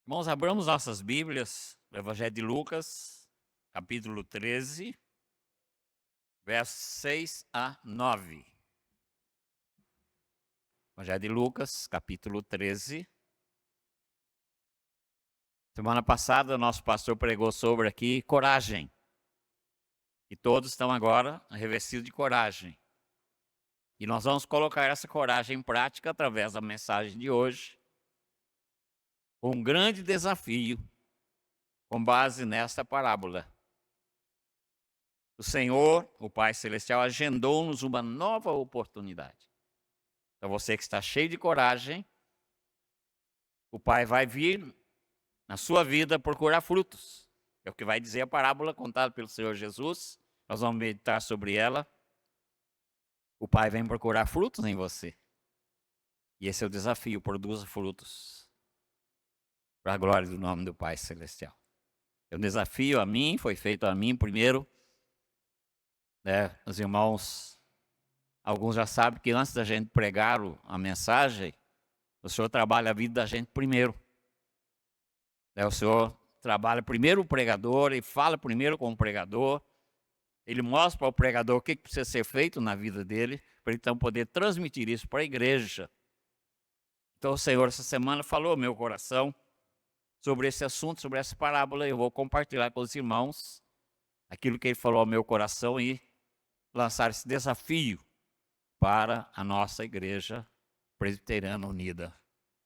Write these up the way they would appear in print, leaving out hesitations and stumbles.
Irmãos, abramos nossas Bíblias, no Evangelho de Lucas, capítulo 13, versos 6 a 9. Evangelho de Lucas, capítulo 13. Semana passada, nosso pastor pregou sobre aqui coragem. E todos estão agora revestidos de coragem. E nós vamos colocar essa coragem em prática através da mensagem de hoje. Um grande desafio com base nesta parábola. O Senhor, o Pai Celestial, agendou-nos uma nova oportunidade. Então você que está cheio de coragem, o Pai vai vir na sua vida procurar frutos. É o que vai dizer a parábola contada pelo Senhor Jesus. Nós vamos meditar sobre ela. O Pai vem procurar frutos em você. E esse é o desafio, produza frutos. Para a glória do nome do Pai Celestial. É um desafio a mim, foi feito a mim primeiro. Os irmãos, alguns já sabem que antes da gente pregar a mensagem, o Senhor trabalha a vida da gente primeiro. O Senhor trabalha primeiro o pregador, ele fala primeiro com o pregador, ele mostra para o pregador o que precisa ser feito na vida dele, para ele então poder transmitir isso para a igreja. Então o Senhor essa semana falou ao meu coração sobre esse assunto, sobre essa parábola, eu vou compartilhar com os irmãos aquilo que ele falou ao meu coração e lançar esse desafio para a nossa igreja presbiteriana unida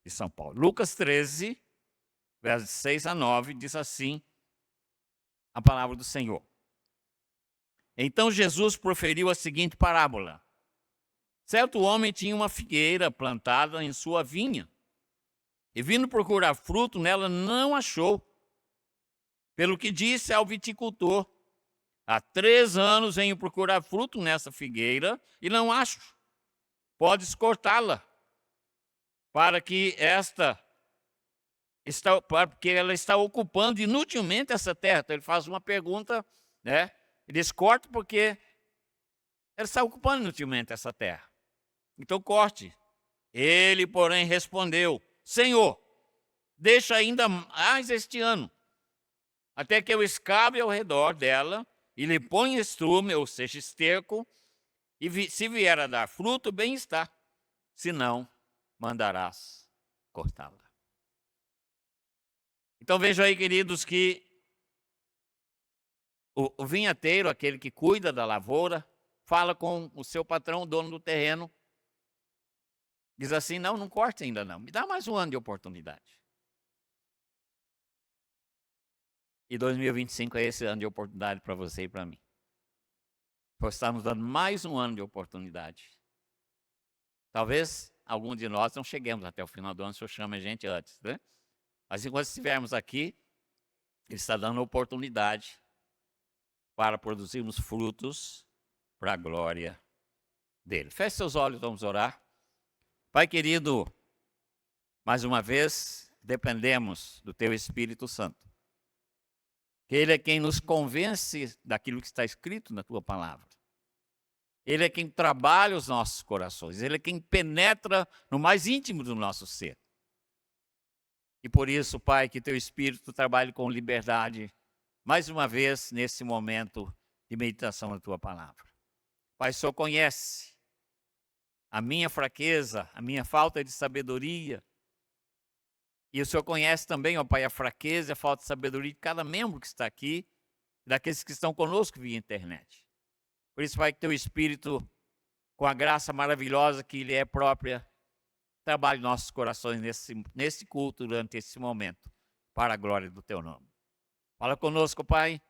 de São Paulo. Lucas 13, versos 6 a 9, diz assim a palavra do Senhor. Então Jesus proferiu a seguinte parábola. Certo homem tinha uma figueira plantada em sua vinha, e vindo procurar fruto nela não achou. Pelo que disse ao viticultor, há 3 anos venho procurar fruto nessa figueira e não acho. Podes cortá-la, porque ela está ocupando inutilmente essa terra. Então ele faz uma pergunta, né? Ele diz, corte porque ela está ocupando inutilmente essa terra. Então corte. Ele, porém, respondeu, Senhor, deixa ainda mais este ano, até que eu escabe ao redor dela e lhe ponha estrume, ou seja, esterco, e se vier a dar fruto, bem está. Se não, mandarás cortá-la. Então vejam aí, queridos, que o vinhateiro, aquele que cuida da lavoura, fala com o seu patrão, o dono do terreno, diz assim, não corte ainda não, me dá mais um ano de oportunidade. E 2025 é esse ano de oportunidade para você e para mim. Nós estamos dando mais um ano de oportunidade. Talvez algum de nós não cheguemos até o final do ano, se eu chamo a gente antes, né? Mas enquanto estivermos aqui, ele está dando oportunidade para produzirmos frutos para a glória dele. Feche seus olhos, vamos orar. Pai querido, mais uma vez, dependemos do Teu Espírito Santo. Que Ele é quem nos convence daquilo que está escrito na Tua palavra. Ele é quem trabalha os nossos corações. Ele é quem penetra no mais íntimo do nosso ser. E por isso, Pai, que Teu Espírito trabalhe com liberdade, mais uma vez, nesse momento de meditação na Tua palavra. Pai, o Senhor conhece a minha fraqueza, a minha falta de sabedoria. E o Senhor conhece também, ó Pai, a fraqueza e a falta de sabedoria de cada membro que está aqui, daqueles que estão conosco via internet. Por isso, Pai, que Teu Espírito, com a graça maravilhosa que Ele é própria, trabalhe nossos corações nesse culto, durante esse momento, para a glória do Teu nome. Fala conosco, Pai,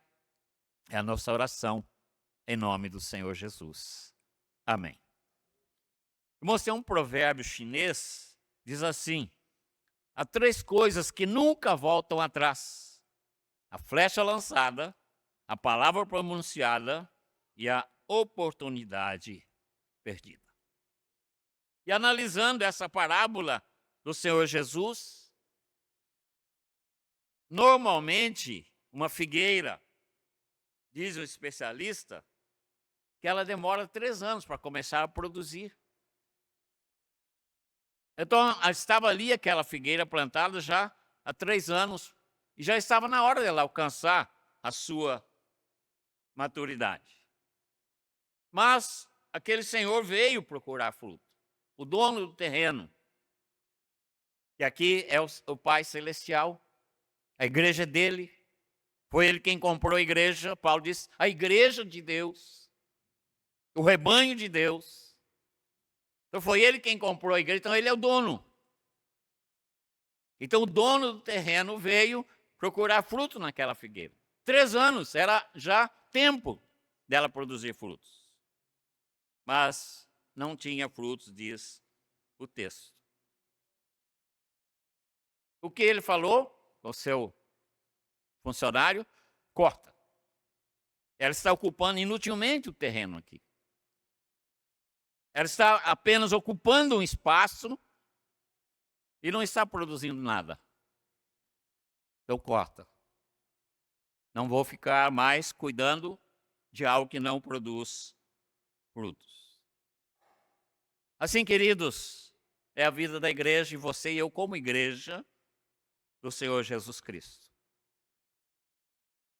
é a nossa oração, em nome do Senhor Jesus. Amém. Irmãos, tem um provérbio chinês, diz assim, há 3 coisas que nunca voltam atrás. A flecha lançada, a palavra pronunciada e a oportunidade perdida. E analisando essa parábola do Senhor Jesus, normalmente uma figueira, diz o especialista, que ela demora 3 anos para começar a produzir. Então, estava ali aquela figueira plantada já há 3 anos, e já estava na hora dela alcançar a sua maturidade. Mas aquele senhor veio procurar fruto, o dono do terreno, que aqui é o Pai Celestial, a igreja dele, foi ele quem comprou a igreja. Paulo diz, a igreja de Deus, o rebanho de Deus. Então foi ele quem comprou a igreja, então ele é o dono. Então o dono do terreno veio procurar fruto naquela figueira. 3 anos, era já tempo dela produzir frutos. Mas não tinha frutos, diz o texto. O que ele falou ao seu funcionário? Corta. Ela está ocupando inutilmente o terreno aqui. Ela está apenas ocupando um espaço e não está produzindo nada. Então corta. Não vou ficar mais cuidando de algo que não produz frutos. Assim, queridos, é a vida da igreja, e você e eu como igreja do Senhor Jesus Cristo.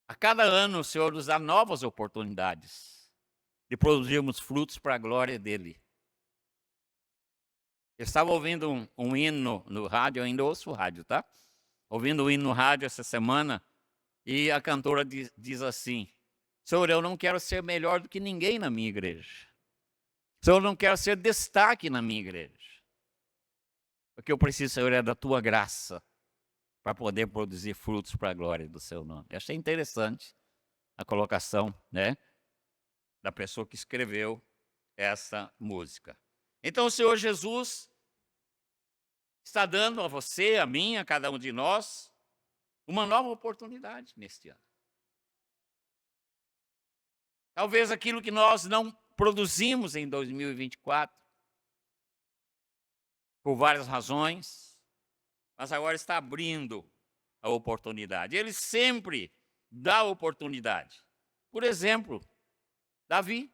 A cada ano o Senhor nos dá novas oportunidades de produzirmos frutos para a glória dele. Eu estava ouvindo um hino no rádio, eu ainda ouço o rádio, tá? Ouvindo um hino no rádio essa semana, e a cantora diz assim, Senhor, eu não quero ser melhor do que ninguém na minha igreja. Senhor, eu não quero ser destaque na minha igreja. O que eu preciso, Senhor, é da tua graça para poder produzir frutos para a glória do seu nome. Eu achei interessante a colocação, né, da pessoa que escreveu essa música. Então o Senhor Jesus está dando a você, a mim, a cada um de nós, uma nova oportunidade neste ano. Talvez aquilo que nós não produzimos em 2024, por várias razões, mas agora está abrindo a oportunidade. Ele sempre dá oportunidade. Por exemplo, Davi.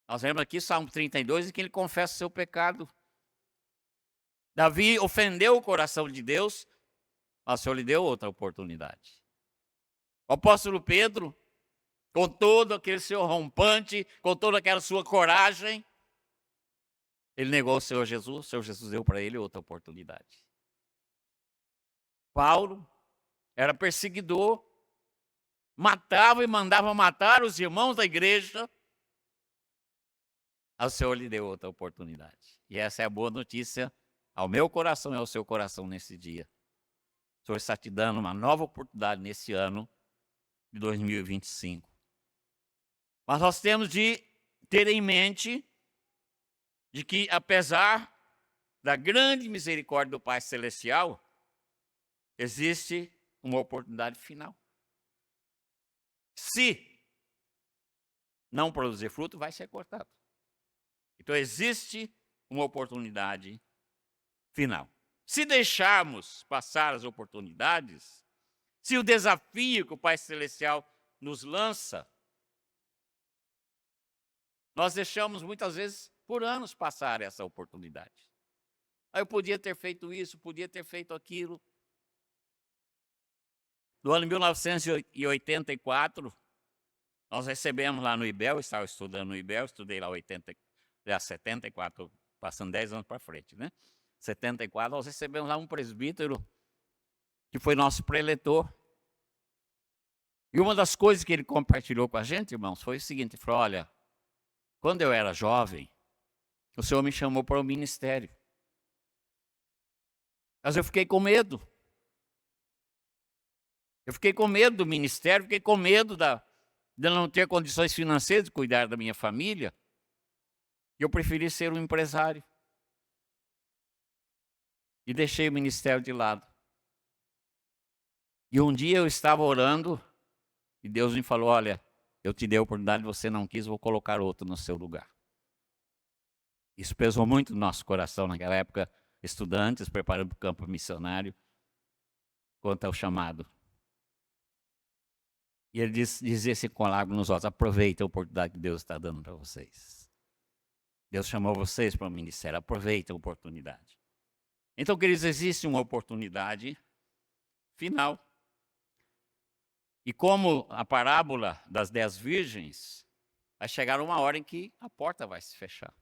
Nós vemos aqui Salmo 32, em que ele confessa o seu pecado. Davi ofendeu o coração de Deus, mas o Senhor lhe deu outra oportunidade. O apóstolo Pedro, com todo aquele seu rompante, com toda aquela sua coragem, ele negou o Senhor Jesus deu para ele outra oportunidade. Paulo era perseguidor, matava e mandava matar os irmãos da igreja. O Senhor lhe deu outra oportunidade. E essa é a boa notícia ao meu coração e ao seu coração nesse dia. O Senhor está te dando uma nova oportunidade nesse ano de 2025. Mas nós temos de ter em mente de que, apesar da grande misericórdia do Pai Celestial, existe uma oportunidade final. Se não produzir fruto, vai ser cortado. Então existe uma oportunidade final. Se deixarmos passar as oportunidades, se o desafio que o Pai Celestial nos lança, nós deixamos muitas vezes por anos passar essa oportunidade. Eu podia ter feito isso, podia ter feito aquilo. No ano de 1984, nós recebemos lá no IBEL, estava estudando no IBEL, estudei lá 74, passando 10 anos para frente, né? 74, nós recebemos lá um presbítero que foi nosso preletor. E uma das coisas que ele compartilhou com a gente, irmãos, foi o seguinte, ele falou, olha, quando eu era jovem, o Senhor me chamou para o ministério. Mas eu fiquei com medo. Eu fiquei com medo do ministério, fiquei com medo de não ter condições financeiras de cuidar da minha família. E eu preferi ser um empresário. E deixei o ministério de lado. E um dia eu estava orando e Deus me falou, olha, eu te dei a oportunidade, você não quis, vou colocar outro no seu lugar. Isso pesou muito no nosso coração naquela época, estudantes preparando para o campo missionário, quanto ao chamado. E ele dizia assim com lágrimas nos olhos, aproveite a oportunidade que Deus está dando para vocês. Deus chamou vocês para o ministério, aproveite a oportunidade. Então, queridos, existe uma oportunidade final. E como a parábola das 10 virgens, vai chegar uma hora em que a porta vai se fechar.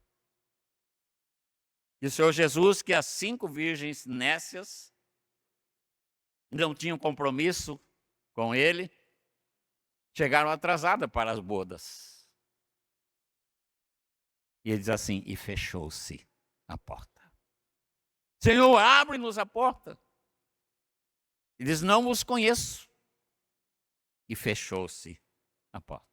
E o Senhor Jesus, que as 5 virgens nécias não tinham compromisso com ele, chegaram atrasadas para as bodas. E ele diz assim, e fechou-se a porta. Senhor, abre-nos a porta. Ele diz, não vos conheço. E fechou-se a porta.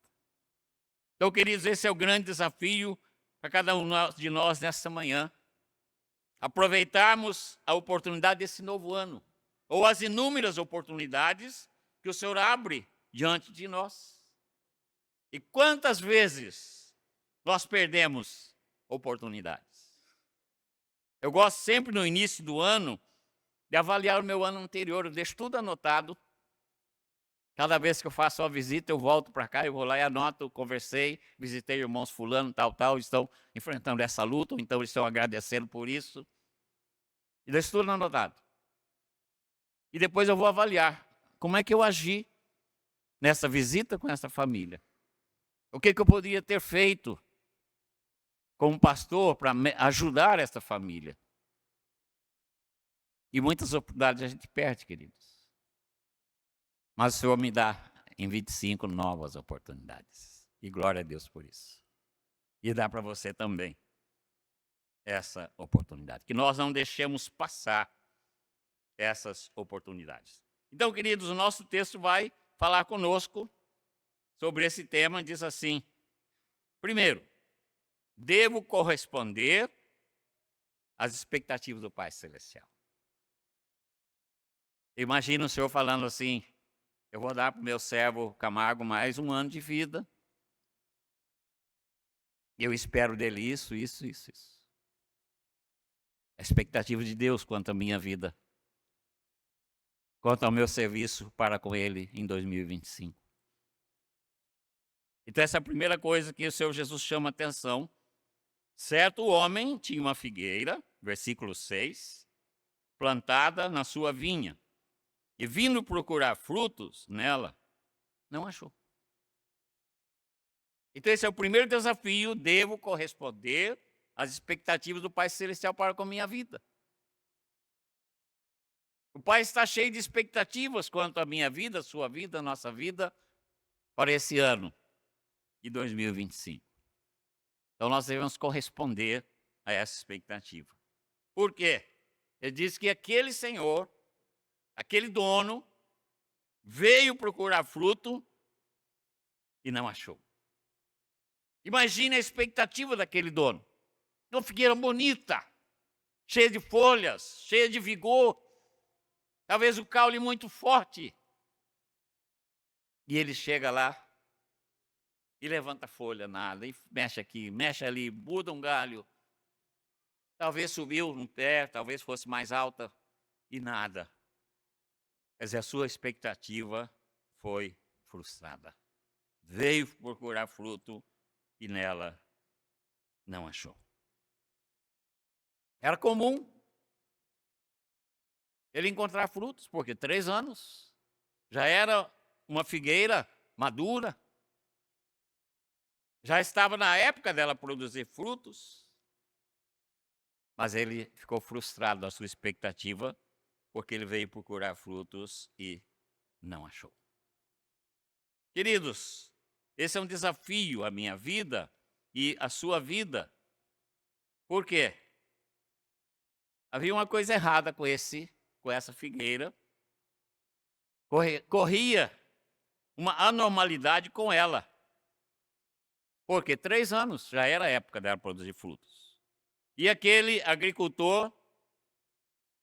Então, queridos, esse é o grande desafio para cada um de nós nesta manhã. Aproveitarmos a oportunidade desse novo ano, ou as inúmeras oportunidades que o Senhor abre diante de nós. E quantas vezes nós perdemos oportunidades? Eu gosto sempre no início do ano de avaliar o meu ano anterior, eu deixo tudo anotado. Cada vez que eu faço uma visita, eu volto para cá, eu vou lá e anoto, conversei, visitei irmãos fulano, tal, estão enfrentando essa luta, ou então eles estão agradecendo por isso. E deixo tudo anotado. E depois eu vou avaliar como é que eu agi nessa visita com essa família. O que eu poderia ter feito como pastor para ajudar essa família. E muitas oportunidades a gente perde, queridos. Mas o Senhor me dá em 25 novas oportunidades. E glória a Deus por isso. E dá para você também essa oportunidade. Que nós não deixemos passar essas oportunidades. Então, queridos, o nosso texto vai falar conosco sobre esse tema. Diz assim, primeiro, devo corresponder às expectativas do Pai Celestial. Imagina o Senhor falando assim, eu vou dar para o meu servo Camargo mais 1 ano de vida. Eu espero dele isso. A expectativa de Deus quanto à minha vida, quanto ao meu serviço para com ele em 2025. Então essa é a primeira coisa que o Senhor Jesus chama a atenção. Certo homem tinha uma figueira, versículo 6, plantada na sua vinha, e vindo procurar frutos nela, não achou. Então esse é o primeiro desafio, devo corresponder às expectativas do Pai Celestial para com a minha vida. O Pai está cheio de expectativas quanto à minha vida, sua vida, nossa vida, para esse ano de 2025. Então nós devemos corresponder a essa expectativa. Por quê? Ele diz que aquele senhor, aquele dono, veio procurar fruto e não achou. Imagine a expectativa daquele dono. Uma figueira bonita, cheia de folhas, cheia de vigor, talvez o caule muito forte. E ele chega lá e levanta a folha, nada, e mexe aqui, mexe ali, muda um galho. Talvez subiu um pé, talvez fosse mais alta, e nada. Quer dizer, a sua expectativa foi frustrada. Veio procurar fruto e nela não achou. Era comum ele encontrar frutos, porque 3 anos já era uma figueira madura, já estava na época dela produzir frutos, mas ele ficou frustrado da sua expectativa, porque ele veio procurar frutos e não achou. Queridos, esse é um desafio à minha vida e à sua vida. Por quê? Havia uma coisa errada com essa figueira. Corria uma anormalidade com ela. Porque 3 anos já era a época dela produzir frutos. E aquele agricultor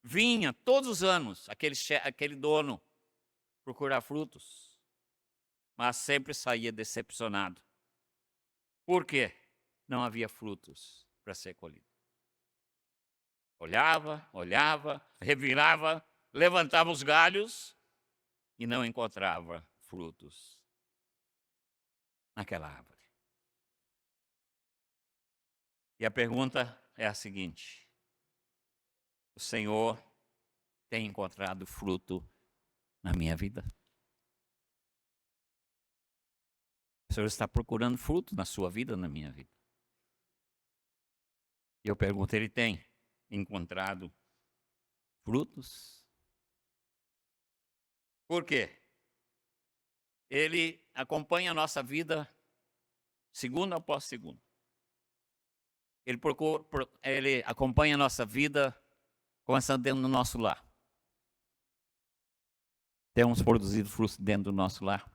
vinha todos os anos, aquele dono, procurar frutos, mas sempre saía decepcionado. Por quê? Não havia frutos para ser colhido. Olhava, revirava, levantava os galhos e não encontrava frutos naquela árvore. E a pergunta é a seguinte: o Senhor tem encontrado fruto na minha vida? O Senhor está procurando fruto na sua vida, na minha vida? E eu pergunto, Ele tem encontrado frutos? Por quê? Ele acompanha a nossa vida segundo após segundo. Ele acompanha a nossa vida começando dentro do nosso lar. Temos produzido frutos dentro do nosso lar.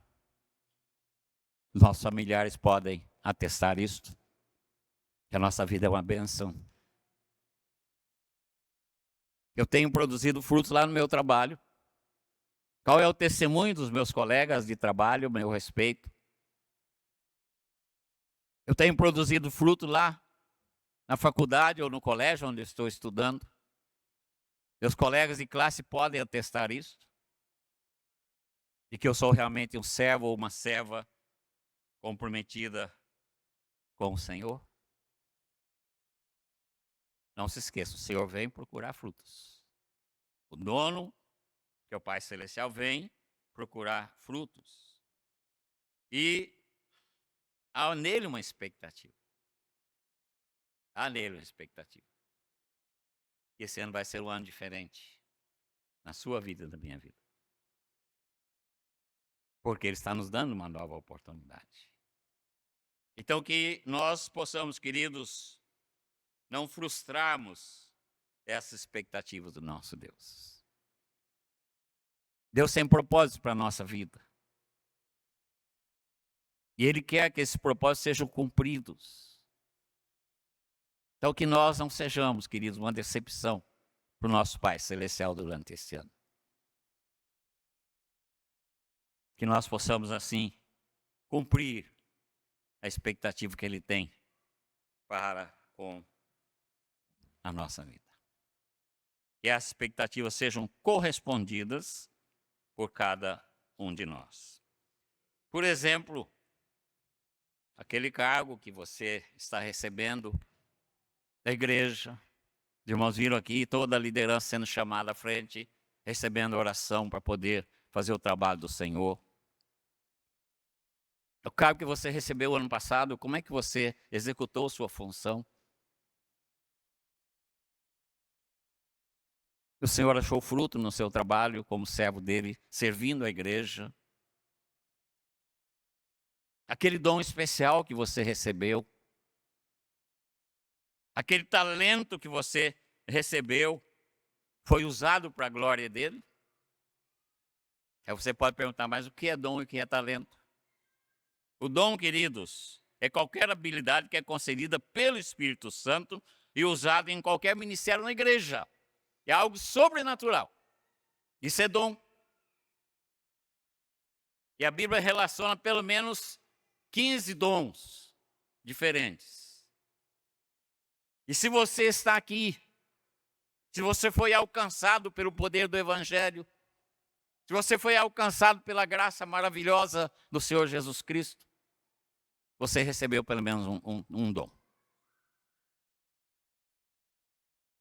Nossos familiares podem atestar isso, que a nossa vida é uma bênção. Eu tenho produzido frutos lá no meu trabalho. Qual é o testemunho dos meus colegas de trabalho, meu respeito? Eu tenho produzido fruto lá na faculdade ou no colégio onde estou estudando. Meus colegas de classe podem atestar isso. E que eu sou realmente um servo ou uma serva comprometida com o Senhor. Não se esqueça, o Senhor vem procurar frutos. O dono, que é o Pai Celestial, vem procurar frutos. E há nele uma expectativa. Há nele uma expectativa. E esse ano vai ser um ano diferente na sua vida e na minha vida. Porque Ele está nos dando uma nova oportunidade. Então que nós possamos, queridos, não frustrarmos essas expectativas do nosso Deus. Deus tem propósitos para a nossa vida. E Ele quer que esses propósitos sejam cumpridos. Então que nós não sejamos, queridos, uma decepção para o nosso Pai Celestial durante esse ano. Que nós possamos, assim, cumprir a expectativa que Ele tem para com a nossa vida. Que as expectativas sejam correspondidas por cada um de nós. Por exemplo, aquele cargo que você está recebendo da igreja, os irmãos viram aqui toda a liderança sendo chamada à frente, recebendo oração para poder fazer o trabalho do Senhor. O cargo que você recebeu ano passado, como é que você executou sua função? O Senhor achou fruto no seu trabalho como servo dele, servindo a igreja? Aquele dom especial que você recebeu, aquele talento que você recebeu, foi usado para a glória dele? Aí você pode perguntar, mas o que é dom e o que é talento? O dom, queridos, é qualquer habilidade que é concedida pelo Espírito Santo e usada em qualquer ministério na igreja. É algo sobrenatural. Isso é dom. E a Bíblia relaciona pelo menos 15 dons diferentes. E se você está aqui, se você foi alcançado pelo poder do Evangelho, se você foi alcançado pela graça maravilhosa do Senhor Jesus Cristo, você recebeu pelo menos um dom.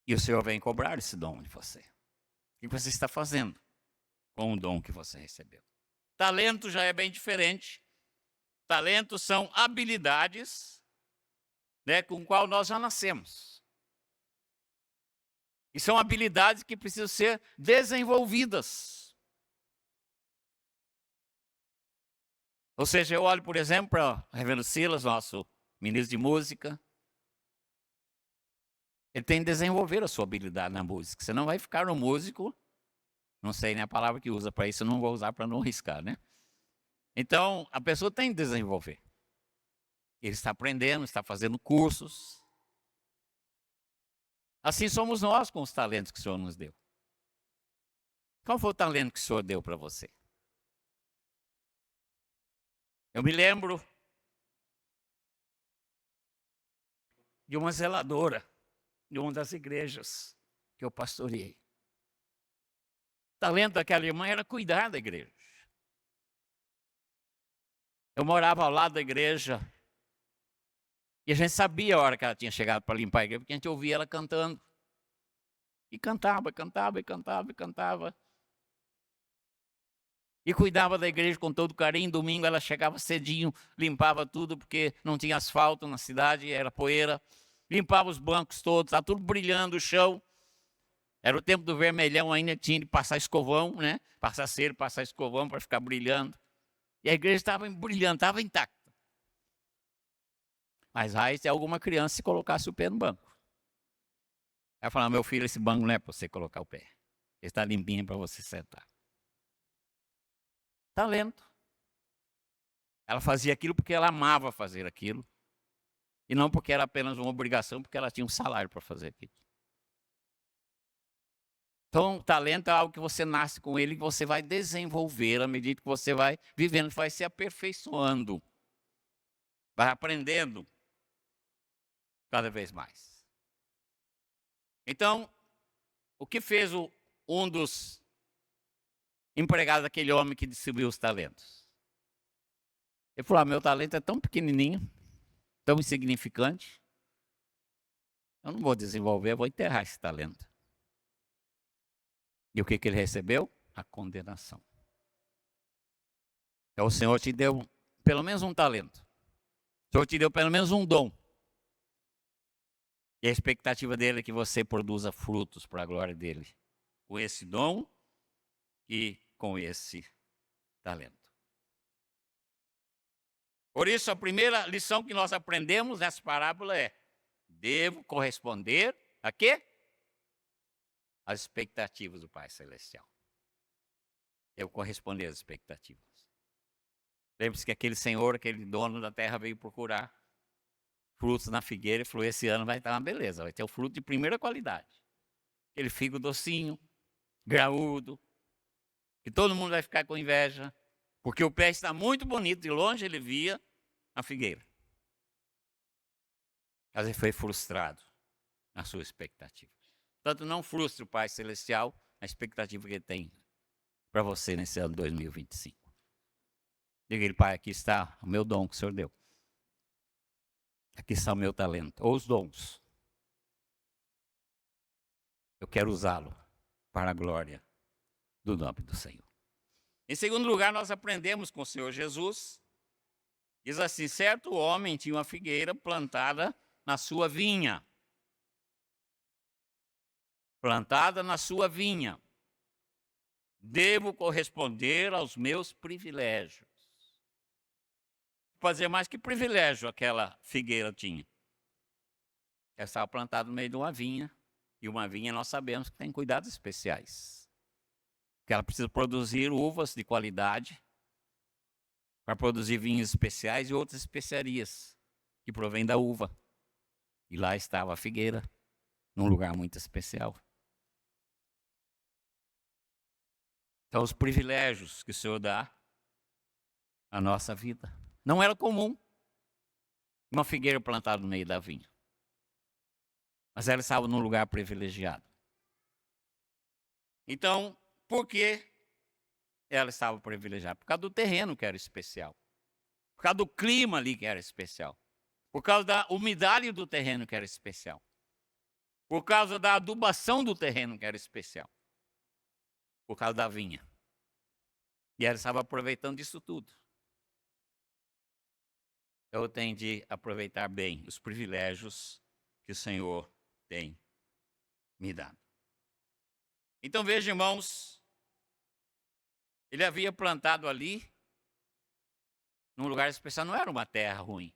E o Senhor vem cobrar esse dom de você. O que você está fazendo com o dom que você recebeu? Talento já é bem diferente. Talentos são habilidades, né, com qual nós já nascemos. E são habilidades que precisam ser desenvolvidas. Ou seja, eu olho, por exemplo, para o reverendo Silas, nosso ministro de música. Ele tem que desenvolver a sua habilidade na música. Você não vai ficar um músico, não sei nem a palavra que usa para isso, eu não vou usar para não arriscar, né? Então, a pessoa tem que desenvolver. Ele está aprendendo, está fazendo cursos. Assim somos nós com os talentos que o Senhor nos deu. Qual foi o talento que o Senhor deu para você? Eu me lembro de uma zeladora de uma das igrejas que eu pastoreei. O talento daquela irmã era cuidar da igreja. Eu morava ao lado da igreja e a gente sabia a hora que ela tinha chegado para limpar a igreja, porque a gente ouvia ela cantando. E cantava, cantava, e cantava, e cantava. E cuidava da igreja com todo carinho. Domingo ela chegava cedinho, limpava tudo, porque não tinha asfalto na cidade, era poeira. Limpava os bancos todos, estava tudo brilhando, o chão. Era o tempo do vermelhão ainda, tinha de passar escovão, né? Passar cera, passar escovão para ficar brilhando. E a igreja estava brilhando, estava intacta. Mas aí, se alguma criança se colocasse o pé no banco. Ela falava, meu filho, esse banco não é para você colocar o pé. Ele está limpinho para você sentar. Talento. Ela fazia aquilo porque ela amava fazer aquilo. E não porque era apenas uma obrigação, porque ela tinha um salário para fazer aquilo. Então, talento é algo que você nasce com ele, que você vai desenvolver à medida que você vai vivendo, vai se aperfeiçoando, vai aprendendo cada vez mais. Então, o que fez um dos empregados daquele homem que distribuiu os talentos? Ele falou, meu talento é tão pequenininho, tão insignificante, eu não vou desenvolver, eu vou enterrar esse talento. E o que ele recebeu? A condenação. Então o Senhor te deu pelo menos um talento. O Senhor te deu pelo menos um dom. E a expectativa dele é que você produza frutos para a glória dele. Com esse dom e com esse talento. Por isso, a primeira lição que nós aprendemos nessa parábola é: devo corresponder a quê? Às expectativas do Pai Celestial. Devo corresponder às expectativas. Lembre-se que aquele senhor, aquele dono da terra veio procurar frutos na figueira e falou, esse ano vai estar uma beleza, vai ter o fruto de primeira qualidade. Aquele figo docinho, graúdo, que todo mundo vai ficar com inveja, porque o pé está muito bonito, de longe ele via a figueira. Mas ele foi frustrado na sua expectativa. Portanto, não frustre o Pai Celestial na expectativa que ele tem para você nesse ano 2025. Diga ele, Pai, aqui está o meu dom que o Senhor deu. Aqui está o meu talento, ou os dons. Eu quero usá-lo para a glória do nome do Senhor. Em segundo lugar, nós aprendemos com o Senhor Jesus. Diz assim, certo homem tinha uma figueira plantada na sua vinha. Plantada na sua vinha. Devo corresponder aos meus privilégios. Fazer mais que privilégio aquela figueira tinha. Ela estava plantada no meio de uma vinha. E uma vinha nós sabemos que tem cuidados especiais. Que ela precisa produzir uvas de qualidade para produzir vinhos especiais e outras especiarias que provêm da uva. E lá estava a figueira, num lugar muito especial. Então, os privilégios que o Senhor dá à nossa vida. Não era comum uma figueira plantada no meio da vinha. Mas ela estava num lugar privilegiado. Então, por que ela estava privilegiada? Por causa do terreno que era especial. Por causa do clima ali que era especial. Por causa da umidade do terreno que era especial. Por causa da adubação do terreno que era especial. Por causa da vinha. E ela estava aproveitando disso tudo. Eu tenho de aproveitar bem os privilégios que o Senhor tem me dado. Então veja, irmãos, ele havia plantado ali, num lugar especial, não era uma terra ruim.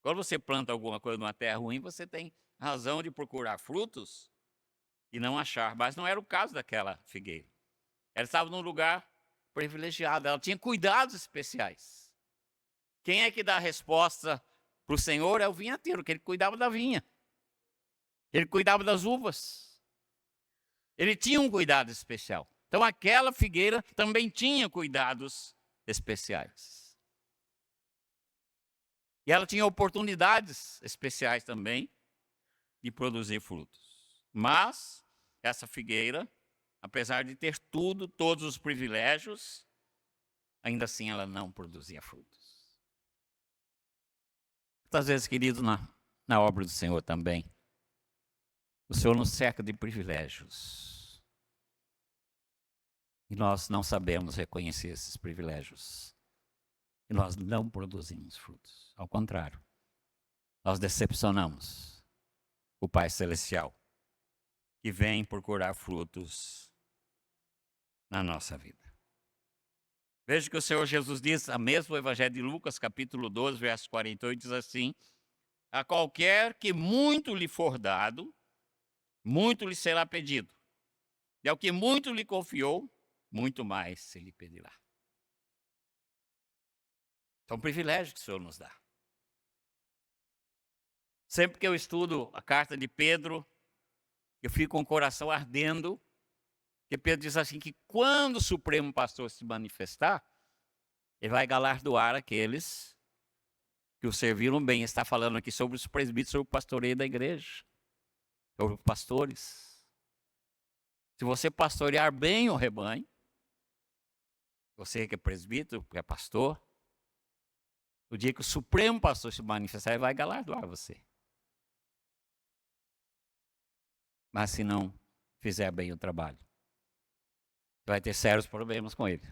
Quando você planta alguma coisa numa terra ruim, você tem razão de procurar frutos e não achar. Mas não era o caso daquela figueira. Ela estava num lugar privilegiado, ela tinha cuidados especiais. Quem é que dá a resposta para o Senhor? É o vinhateiro, que ele cuidava da vinha. Ele cuidava das uvas. Ele tinha um cuidado especial. Então aquela figueira também tinha cuidados especiais. E ela tinha oportunidades especiais também de produzir frutos. Mas essa figueira, apesar de ter tudo, todos os privilégios, ainda assim ela não produzia frutos. Muitas vezes, querido, na obra do Senhor também, o Senhor nos cerca de privilégios. E nós não sabemos reconhecer esses privilégios. E nós não produzimos frutos. Ao contrário, nós decepcionamos o Pai Celestial, que vem procurar frutos na nossa vida. Veja que o Senhor Jesus diz, a mesmo Evangelho de Lucas, capítulo 12, verso 48, diz assim: a qualquer que muito lhe for dado, muito lhe será pedido. E ao que muito lhe confiou, muito mais se lhe pedirá. É um privilégio que o Senhor nos dá. Sempre que eu estudo a carta de Pedro, eu fico com o coração ardendo, porque Pedro diz assim que quando o Supremo Pastor se manifestar, ele vai galardoar aqueles que o serviram bem. Ele está falando aqui sobre os presbíteros, sobre o pastoreio da igreja, sobre os pastores. Se você pastorear bem o rebanho, você que é presbítero, que é pastor, o dia que o Supremo Pastor se manifestar, ele vai galardoar você. Mas se não fizer bem o trabalho, vai ter sérios problemas com ele.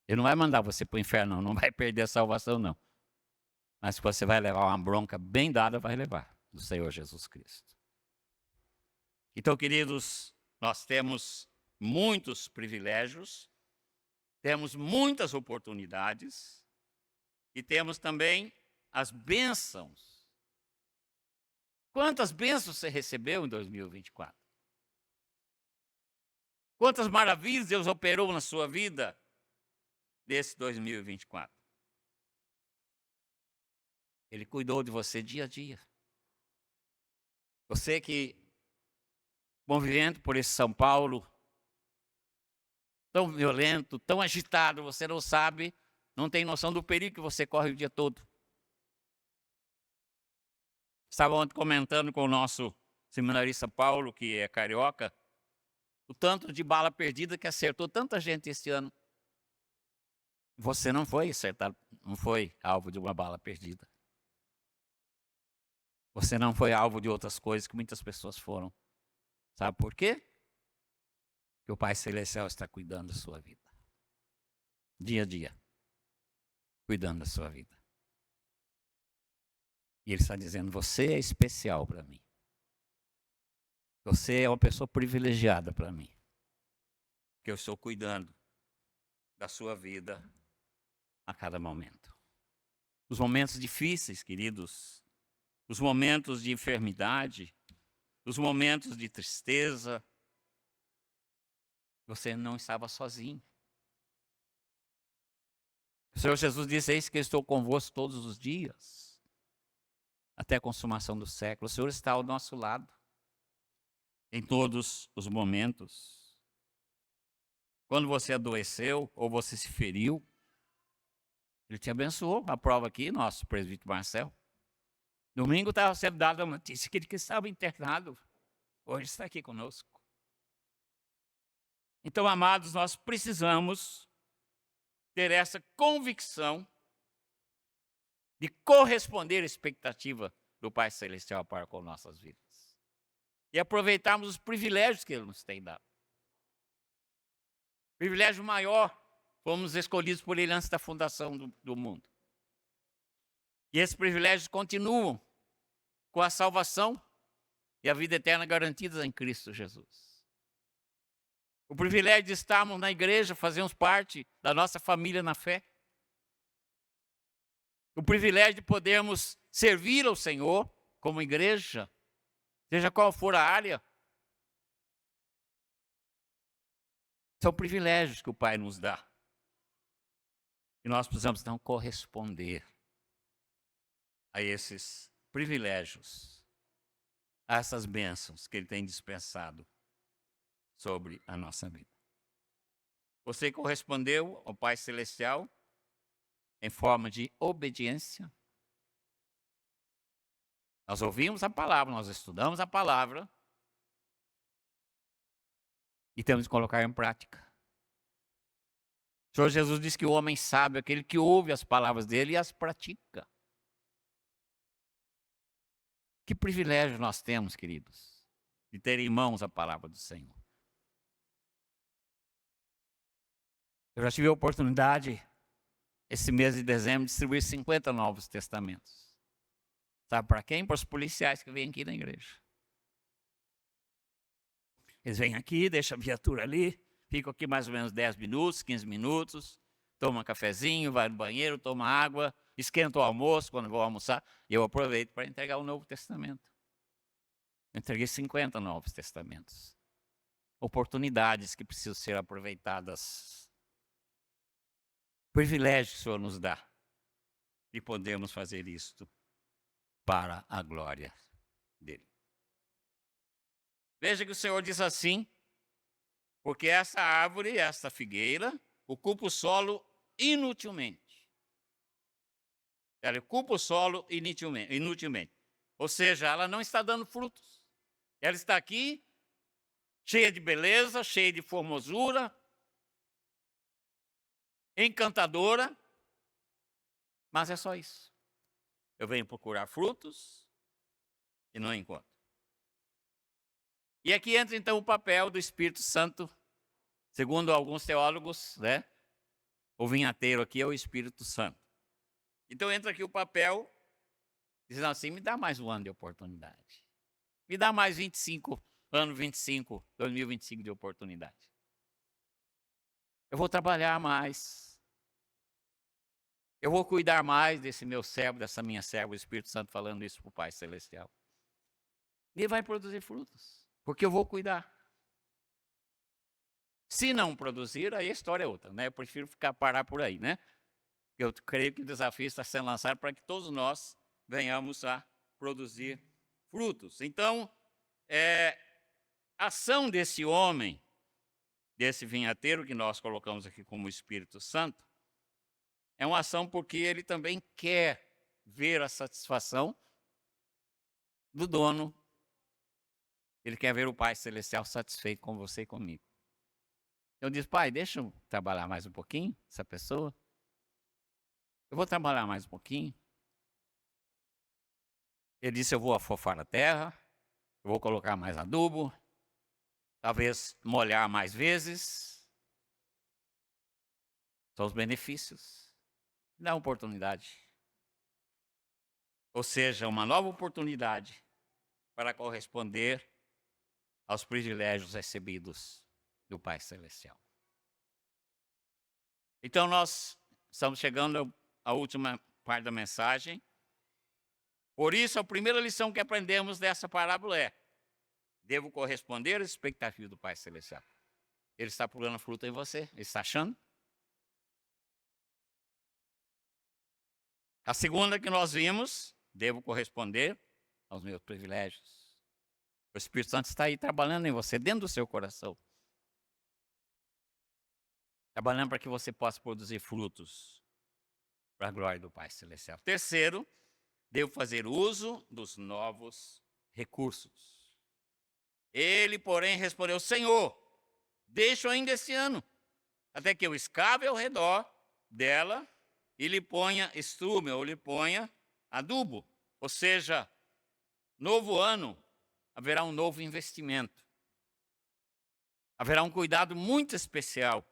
Ele não vai mandar você para o inferno, não vai perder a salvação, não. Mas se você vai levar uma bronca bem dada, vai levar, do Senhor Jesus Cristo. Então, queridos, nós temos muitos privilégios, temos muitas oportunidades e temos também as bênçãos. Quantas bênçãos você recebeu em 2024? Quantas maravilhas Deus operou na sua vida desse 2024? Ele cuidou de você dia a dia. Você que, movimento por esse São Paulo, tão violento, tão agitado, você não sabe, não tem noção do perigo que você corre o dia todo. Estava ontem comentando com o nosso seminarista Paulo, que é carioca, o tanto de bala perdida que acertou tanta gente este ano. Você não foi acertado, não foi alvo de uma bala perdida. Você não foi alvo de outras coisas que muitas pessoas foram. Sabe por quê? Porque o Pai Celestial está cuidando da sua vida. Dia a dia. Cuidando da sua vida. E Ele está dizendo, você é especial para mim. Você é uma pessoa privilegiada para mim. Que eu estou cuidando da sua vida a cada momento. Os momentos difíceis, queridos, os momentos de enfermidade, os momentos de tristeza, você não estava sozinho. O Senhor Jesus disse, eis que eu estou convosco todos os dias, até a consumação do século. O Senhor está ao nosso lado, em todos os momentos. Quando você adoeceu, ou você se feriu, Ele te abençoou. A prova aqui, nosso presbítero Marcelo. Domingo estava sendo dada a notícia que ele estava internado. Hoje está aqui conosco. Então, amados, nós precisamos ter essa convicção de corresponder à expectativa do Pai Celestial para com nossas vidas. E aproveitarmos os privilégios que Ele nos tem dado. Privilégio maior, fomos escolhidos por Ele antes da fundação do mundo. E esses privilégios continuam com a salvação e a vida eterna garantidas em Cristo Jesus. O privilégio de estarmos na igreja, fazermos parte da nossa família na fé. O privilégio de podermos servir ao Senhor como igreja, seja qual for a área. São privilégios que o Pai nos dá. E nós precisamos, então, corresponder a esses privilégios, a essas bênçãos que Ele tem dispensado sobre a nossa vida. Você correspondeu ao Pai Celestial em forma de obediência? Nós ouvimos a palavra, nós estudamos a palavra e temos que colocar em prática. O Senhor Jesus disse que o homem sábio é aquele que ouve as palavras dele e as pratica. Que privilégio nós temos, queridos, de ter em mãos a palavra do Senhor. Eu já tive a oportunidade, esse mês de dezembro, de distribuir 50 Novos Testamentos. Sabe para quem? Para os policiais que vêm aqui na igreja. Eles vêm aqui, deixam a viatura ali, ficam aqui mais ou menos 10 minutos, 15 minutos, tomam um cafezinho, vai no banheiro, toma água, esquenta o almoço quando vou almoçar, e eu aproveito para entregar o Novo Testamento. Eu entreguei 50 Novos Testamentos. Oportunidades que precisam ser aproveitadas. Privilégio que o Senhor nos dá de podermos fazer isto para a glória dele. Veja que o Senhor diz assim, porque essa árvore, essa figueira, ocupa o solo inutilmente. Ela ocupa o solo inutilmente. Ou seja, ela não está dando frutos. Ela está aqui, cheia de beleza, cheia de formosura, encantadora, mas é só isso. Eu venho procurar frutos e não encontro. E aqui entra então o papel do Espírito Santo, segundo alguns teólogos, né? O vinhateiro aqui é o Espírito Santo. Então entra aqui o papel, dizendo assim, me dá mais um ano de oportunidade. Me dá mais 2025 de oportunidade. Eu vou trabalhar mais. Eu vou cuidar mais desse meu servo, dessa minha serva, o Espírito Santo falando isso para o Pai Celestial. E ele vai produzir frutos, porque eu vou cuidar. Se não produzir, aí a história é outra, né? Eu prefiro parar por aí, né? Eu creio que o desafio está sendo lançado para que todos nós venhamos a produzir frutos. Então, a ação desse homem, desse vinhateiro que nós colocamos aqui como Espírito Santo, é uma ação porque ele também quer ver a satisfação do dono. Ele quer ver o Pai Celestial satisfeito com você e comigo. Eu disse, pai, deixa eu trabalhar mais um pouquinho, essa pessoa. Eu vou trabalhar mais um pouquinho. Ele disse, eu vou afofar a terra, eu vou colocar mais adubo, talvez molhar mais vezes. São os benefícios. Dá uma oportunidade. Ou seja, uma nova oportunidade para corresponder aos privilégios recebidos do Pai Celestial. Então, nós estamos chegando à última parte da mensagem. Por isso, a primeira lição que aprendemos dessa parábola é: devo corresponder às expectativas do Pai Celestial. Ele está pulando fruta em você? Ele está achando? A segunda que nós vimos, devo corresponder aos meus privilégios. O Espírito Santo está aí trabalhando em você, dentro do seu coração. Trabalhando para que você possa produzir frutos para a glória do Pai Celestial. Terceiro, devo fazer uso dos novos recursos. Ele, porém, respondeu: Senhor, deixa ainda esse ano, até que eu escave ao redor dela e lhe ponha estrume, ou lhe ponha adubo. Ou seja, novo ano, haverá um novo investimento. Haverá um cuidado muito especial.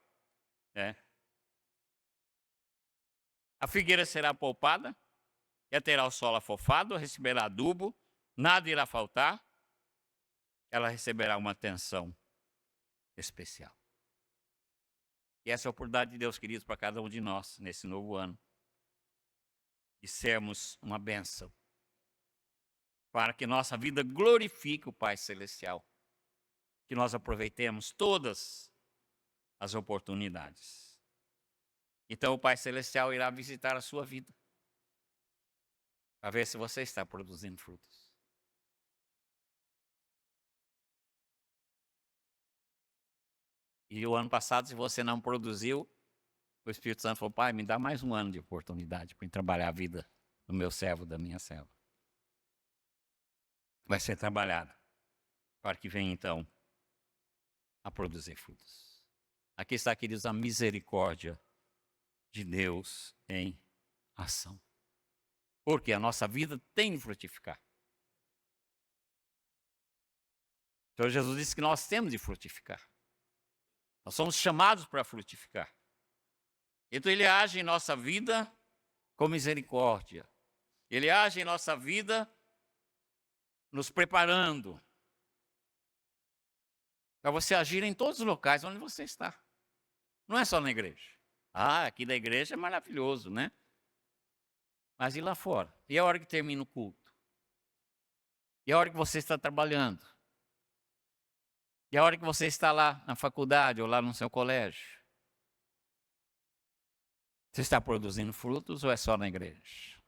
Né? A figueira será poupada, ela terá o solo afofado, receberá adubo, nada irá faltar. Ela receberá uma atenção especial. E essa é a oportunidade de Deus, queridos, para cada um de nós, nesse novo ano. De sermos uma bênção. Para que nossa vida glorifique o Pai Celestial. Que nós aproveitemos todas as oportunidades. Então o Pai Celestial irá visitar a sua vida. Para ver se você está produzindo frutos. E o ano passado, se você não produziu, o Espírito Santo falou: Pai, me dá mais um ano de oportunidade para trabalhar a vida do meu servo, da minha serva. Vai ser trabalhado para que venha, então, a produzir frutos. Aqui está, queridos, a misericórdia de Deus em ação. Porque a nossa vida tem de frutificar. O Senhor Jesus disse que nós temos de frutificar. Nós somos chamados para frutificar. Então ele age em nossa vida com misericórdia. Ele age em nossa vida nos preparando para você agir em todos os locais onde você está. Não é só na igreja. Ah, aqui na igreja é maravilhoso, né? Mas e lá fora? E a hora que termina o culto? E a hora que você está trabalhando? E a hora que você está lá na faculdade ou lá no seu colégio? Você está produzindo frutos ou é só na igreja?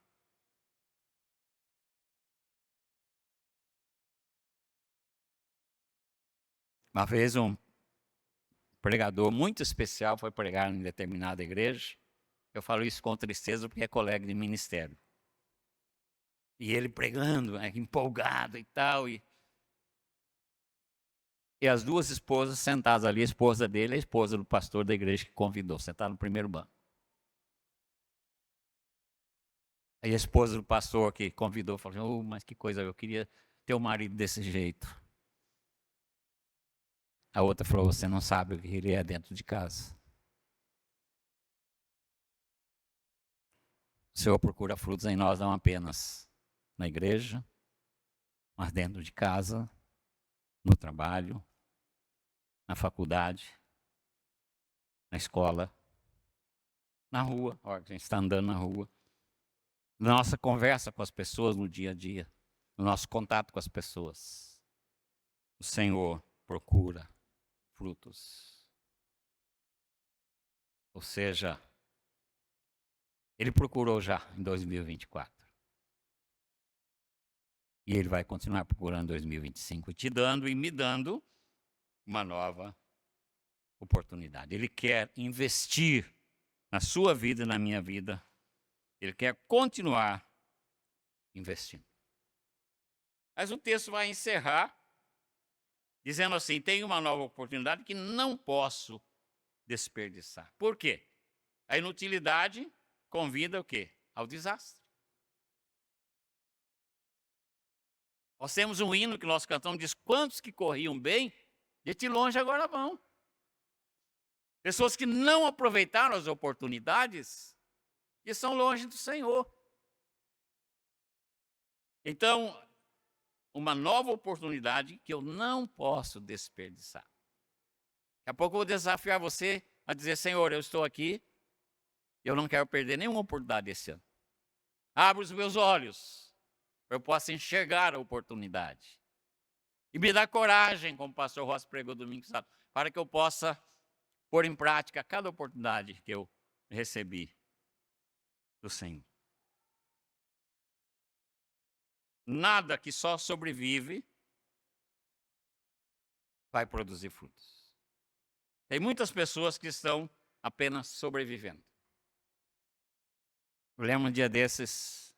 Uma vez um pregador muito especial foi pregar em determinada igreja. Eu falo isso com tristeza porque é colega de ministério. E ele pregando, empolgado e tal. E as duas esposas sentadas ali, a esposa dele e a esposa do pastor da igreja que convidou, sentaram no primeiro banco. Aí a esposa do pastor que convidou falou: mas que coisa, eu queria ter um marido desse jeito. A outra falou: você não sabe o que ele é dentro de casa. O Senhor procura frutos em nós não apenas na igreja, mas dentro de casa, no trabalho, na faculdade, na escola, na rua. A gente está andando na rua. Na nossa conversa com as pessoas no dia a dia, no nosso contato com as pessoas. O Senhor procura frutos. Ou seja, Ele procurou já em 2024. E Ele vai continuar procurando em 2025, te dando e me dando uma nova oportunidade. Ele quer investir na sua vida e na minha vida. Ele quer continuar investindo. Mas o texto vai encerrar dizendo assim: tem uma nova oportunidade que não posso desperdiçar. Por quê? A inutilidade convida o quê? Ao desastre. Nós temos um hino que nós cantamos, diz: quantos que corriam bem, de longe agora vão. Pessoas que não aproveitaram as oportunidades e estão longe do Senhor. Então, uma nova oportunidade que eu não posso desperdiçar. Daqui a pouco eu vou desafiar você a dizer: Senhor, eu estou aqui, eu não quero perder nenhuma oportunidade esse ano. Abre os meus olhos, para eu possa enxergar a oportunidade. E me dá coragem, como o pastor Rossi pregou domingo passado, para que eu possa pôr em prática cada oportunidade que eu recebi do Senhor. Nada que só sobrevive vai produzir frutos. Tem muitas pessoas que estão apenas sobrevivendo. Eu lembro um dia desses,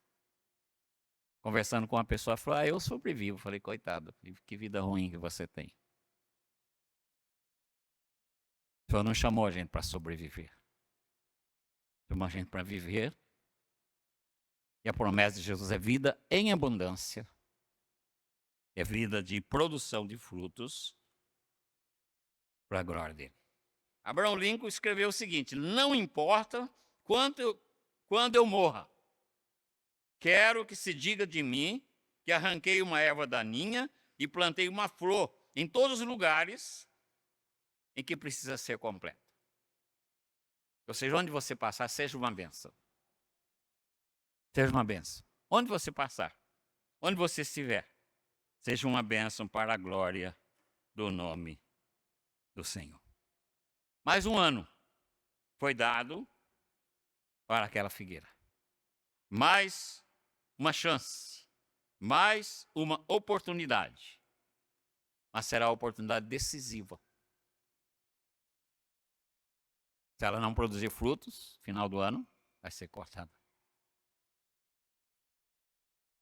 conversando com uma pessoa, falou: eu sobrevivo. Eu falei: coitado, que vida ruim que você tem. O Senhor não chamou a gente para sobreviver. Chamou a gente para viver. E a promessa de Jesus é vida em abundância. É vida de produção de frutos para a glória dele. Abraham Lincoln escreveu o seguinte: não importa quando eu morra, quero que se diga de mim que arranquei uma erva daninha e plantei uma flor em todos os lugares em que precisa ser completo. Ou seja, onde você passar, seja uma bênção. Seja uma bênção. Onde você passar, onde você estiver, seja uma bênção para a glória do nome do Senhor. Mais um ano foi dado para aquela figueira. Mais uma chance, mais uma oportunidade. Mas será a oportunidade decisiva. Se ela não produzir frutos, final do ano, vai ser cortada.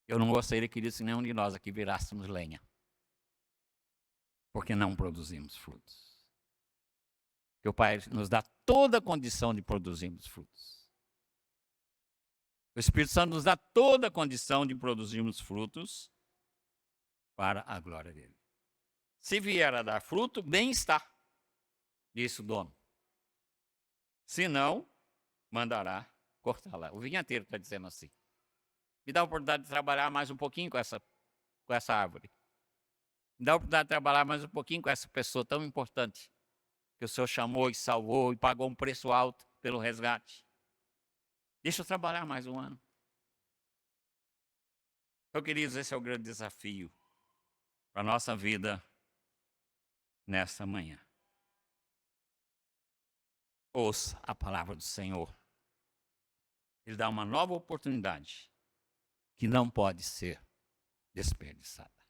Eu não gostaria, queridos, que nenhum de nós aqui virássemos lenha. Porque não produzimos frutos. Que o Pai nos dá toda a condição de produzirmos frutos. O Espírito Santo nos dá toda a condição de produzirmos frutos para a glória dele. Se vier a dar fruto, bem está, disse o dono. Se não, mandará cortá-la. O vinhateiro está dizendo assim. Me dá a oportunidade de trabalhar mais um pouquinho com essa árvore. Me dá a oportunidade de trabalhar mais um pouquinho com essa pessoa tão importante que o Senhor chamou e salvou e pagou um preço alto pelo resgate. Deixa eu trabalhar mais um ano. Então, queridos, esse é o grande desafio para a nossa vida nesta manhã. Ouça a palavra do Senhor. Ele dá uma nova oportunidade que não pode ser desperdiçada.